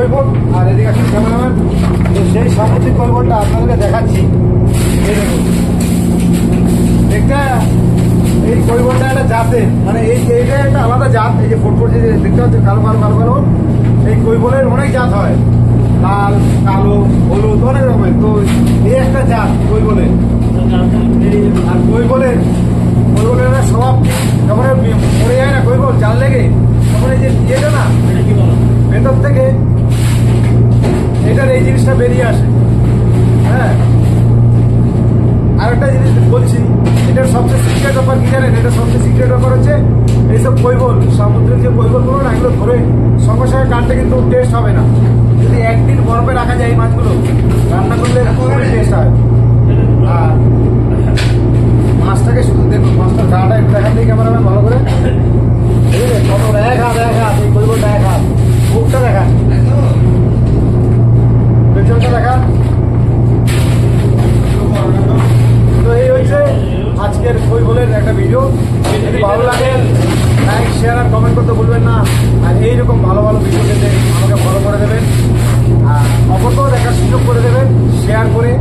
কৈবল আর এদিকে আছে ক্যামেরাম্যান। তো সেই সামুদ্রিক কৈবলটা আপনাদেরকে দেখাচ্ছি। এই দেখুন, দেখতে এই কৈবলটা একটা জাতের, মানে এইটা একটা আলাদা জাত। এই যে ফুটফুট যে দেখতে হচ্ছে কালো কালো কালো কালো, এই কৈবলের অনেক জাত হয়, লাল, কালো, হলুদ, অনেক রকমের। তো এই একটা জাত কৈবলের। আর কৈবলের স্বভাব যখন মরে যায় না কৈবল জাল লেগে, তখন এই যে ইয়েটা না ভেতর থেকে এটার এই জিনিসটা বেরিয়ে আসে। হ্যাঁ, আর একটা জিনিস বলছি, এটার সবচেয়ে সিক্রেট ব্যাপার কি জানেন? এটা সবচেয়ে সিক্রেট ব্যাপার হচ্ছে এইসব কৈবল, সামুদ্রিক যে কৈবলগুলো না, এগুলো ধরে সঙ্গে সঙ্গে কাটলে কিন্তু টেস্ট হবে না। যদি একদিন বরফে রাখা যায় এই মাছগুলো, রান্না করলে খুবই টেস্ট হয়। আর মাছটাকে শুধু দেখুন, মাছটার গাটা একটু দেখান দিই ক্যামেরাম্যান ভালো করে। কত এক হাত এই কৈবলটা এক হাত। মুখটা দেখান, পেছনটা দেখান। তো এই হচ্ছে আজকের কৈবলের একটা ভিডিও। যদি ভালো লাগে লাইক, শেয়ার আর কমেন্ট করতে ভুলবেন না। আর এইরকম ভালো ভালো ভিডিও পেতে আমাকে ফলো করে দেবেন, আর অপরকেও দেখার সুযোগ করে দেবেন শেয়ার করে।